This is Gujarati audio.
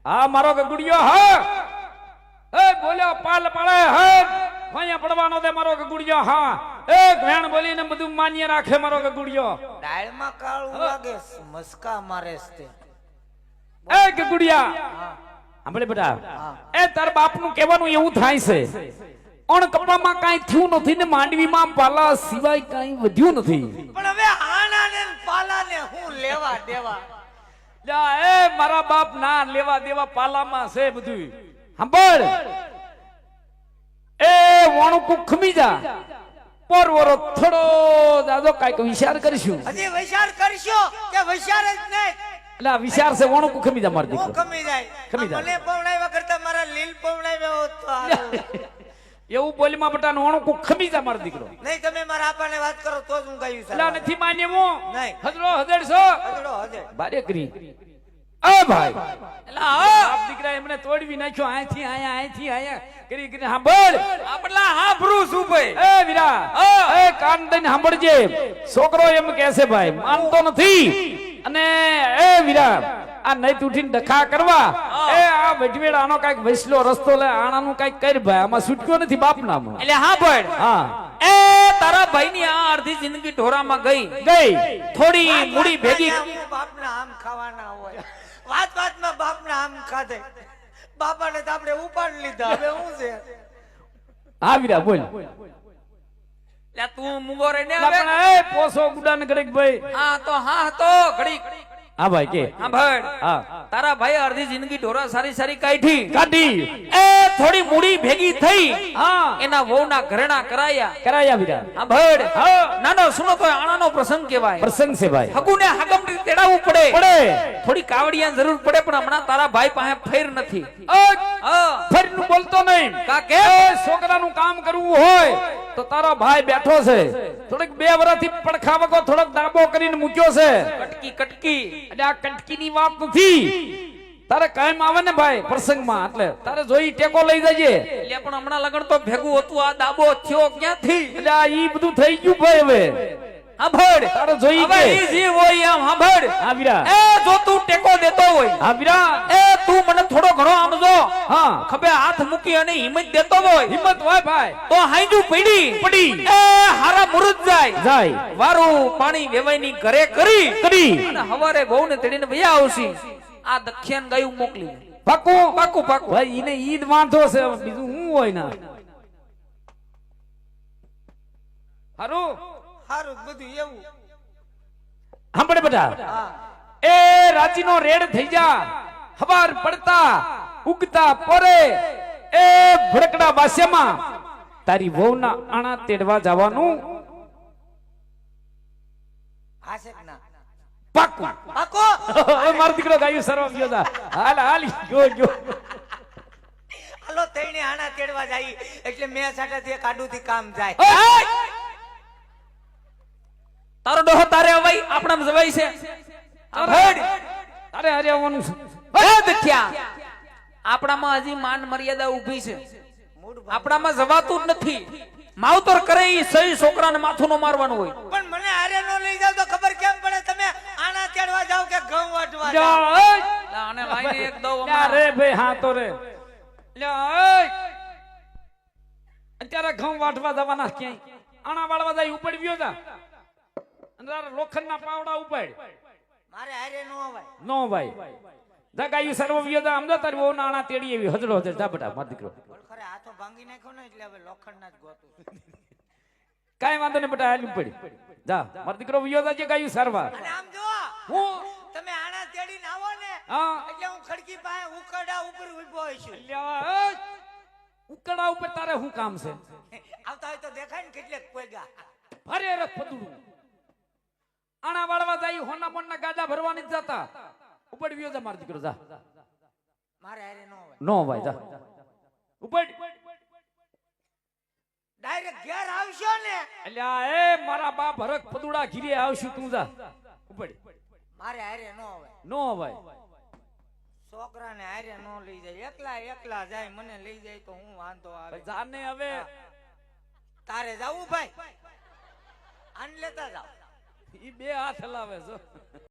હા મારો ગગુડિયો હા એ બોલ્યો પાલ પાળે હે ભયા પડવાનો દે મારો ગગુડિયો હા એ ઘેણ બોલીને બધું માન્ય રાખે મારો ગગુડિયો ડાળમાં કાળું લાગે મસ્કા મારે છે એ ગગુડિયા સાંભળે બેટા એ તાર બાપનું કહેવાનું એવું થાય છે ઓણ કપડામાં કાઈ થયું નથી ને માંડવીમાં પાલા સિવાય કાઈ વધ્યું નથી પણ હવે આણાને ને પાલાને હું લેવા દેવા જા એ મારા બાપ ના લેવા દેવા પાલામાં છે બધું સાંભળ એ વાણું કુ ખમી જા પરવરો થોડો દાદો કાઈક વિચાર કરીશું હજી વિચાર કરશો કે વિચાર જ નહીં એટલે આ વિચાર છે વાણું કુ ખમી જા માર દીકરો ખમી જાય ખમી જાય. મને પવણાવ્યા કરતા મારા લીલ પવણાવ્યા હોત તો હારું. એવું બોલીમાં બટા વાણું કુ ખમી જા માર દીકરો નહીં તમે મારા આપાને વાત કરો તો જ હું ગાયું એટલે નથી માન્ય હું નહીં. હજરો હજરસો હજડો હજે બારે કરી એ ભાઈ એટલે આપ દીકરા એમને તોડવી નાખ્યો અહીંથી આયા કરી કરી સાંભળ આપલા હાંભરું છું ભાઈ એ વીરા એ કાન દઈને સાંભળજે છોકરો એમ કહે છે ભાઈ માનતો નથી અને એ વીરા આ નઈત ઉઠીને ડખા કરવા એ આ વઢવેડ આનો કાઈક વૈસલો રસ્તો લે આણાનું કાઈક કરી ભાઈ આમાં છૂટક્યો નથી બાપ નામ એટલે હા ભાઈ હા એ તારા ભાઈની આ અડધી જિંદગી ઢોરામાં ગઈ થોડી મૂડી ભેગી બાપના આમ ખાવાના હોય વાત વાતમાં બાપના આમ ખાધે બાપાને તો આપણે ઉપાડી લીધા હવે હું છે હા વીરા બોલ લે તું મુંગો રે ને હવે પણ એ પોસો ગુડાને ઘડીક ભાઈ હા તો ઘડી હા ભાઈ કે હા ભાઈ હા તારા ભાઈ અડધી જિંદગી ઢોરા સારી સારી કાઢી કાઢી એ થોડી મૂડી ભેગી થઈ હા એના વહુના ઘરેણા કરાયા વીરા હા ભાઈ હા નાનો સુનો તો આણાનો પ્રસંગ કહેવાય પ્રસંગ છે ભાઈ હગુને હાગમ તેડાવવું પડે પડે થોડી કાવડિયા જરૂર પડે પણ હમણાં તારા ભાઈ પાસે ફેર નથી ફરીનું બોલતો નહીં કા કે છોકરાનું કામ કરવું હોય તો તારો ભાઈ બેઠો છે થોડીક 2 વર્ષથી પડખા વગો થોડોક દાબો કરીને મૂક્યો છે કટકી એટલે આ કટકીની વાત નથી તારે કાયમ આવે ને ભાઈ પ્રસંગમાં એટલે તારે જોઈ ટેકો લઈ જજે એટલે પણ હમણાં લગન તો ભેગું હતું આ દાબો થયો ક્યાંથી એટલે આ ઈ બધું થઈ ગયું ભાઈ હવે સાંભળ તારે જોઈ હવે ઈ જીવ હોય એમ સાંભળ હા વીરા એ જો તું ટેકો દેતો હોય હા વીરા એ તું મને થોડો ઘણો આમ જો હા ખભે હાથ મૂકી અને હિંમત દેતો હોય હિંમત હોય ભાઈ તો હાઈજુ પડી એ હારા મુરત જાય વારું પાણી વેવાઈની ઘરે કરી અને હવારે બહુને તેડીને ભૈયા આવશી આ દક્ષિણ ગાયું મોકલી પાકું ભાઈ ઈને ઈદ વાંધો છે બીજું હું હોય ના હારું સારું બધું એવું સાંભળે બેટા હા એ રાજીનો રેડ થઈ જા હવાર પડતા ઉગતા પોરે એ ભડકડા બાસ્યામાં તારી વહુના આણા તેડવા જવાનું હાશે કે ના પાકું પાકો હવે મારો દીકરો ગાયું સરવા ગયો તા હાલ ગયો હાલો તઈને આણા તેડવા જાય એટલે મેં સાટાથી એક આડુથી કામ જાય તારો ડોહો તારે અવાઈ આપણામાં જવાય છે તારે હારે આવવાનું છે આપણામાં હજી માન મર્યાદા ઊભી છે આપણામાં જવાતું જ નથી માવતર કરે ઈ સહી છોકરાને માથું નો મારવાનું હોય પણ મને હારે નો લઈ જાવ તો ખબર કેમ પડે તમે આણા તેડવા જાવ કે ઘઉં વાટવા જાવ જા ઓય આને લાઈને એક દો રે ભાઈ હા તો રે લે ઓય અત્યારે ઘઉં વાટવા જવાના ક્યાંય આણા વાળવા જાય ઉપડવ્યો જા અંદર લોખંડના પાવડા ઉપાડ મારે હારે નો અવાય નો ભાઈ દગાયું સર્વ વિયોદા અમદા તારી વહુ નાણા તેડી એવી હજડો હજડ જા બેટા માર દીકરો ખરે હાથો ભાંગી નાખ્યો ને એટલે હવે લોખંડના જ ગોતું કાઈ વાંધો ને બેટા હાલી પડી જા માર દીકરો વિયોદા જે ગાયું સર્વા અને આમ જો હું તમે આણા તેડીને આવો ને હા એટલે હું ખડકી પાસે ઉકરડા ઉપર ઊભો છું ઉકડા ઉપર તારે શું કામ છે આવતા હોય તો દેખાય ને કેટલેક પોયગા અરે રખ પદુડું આણા વાળવા જાય હોના મોના ગાડા ભરવાની જ જતા ઉપડ વિયો જા માર દીકરો જા મારે હારે નો અવાય નો ભાઈ જા ઉપડ ડાયરેક્ટ ઘેર આવશો ને અલ્યા એ મારા બાપ હરક પદુડા ઘીરે આવશું તું જા ઉપડ મારે હારે નો અવાય નો ભાઈ છોકરાને હારે નો લઈ જાય એકલા જાય મને લઈ જાય તો હું વાંધો આવે જાને હવે તારે જાવું ભાઈ આન લેતા જાવ ઈ બે હાથ હલાવે છો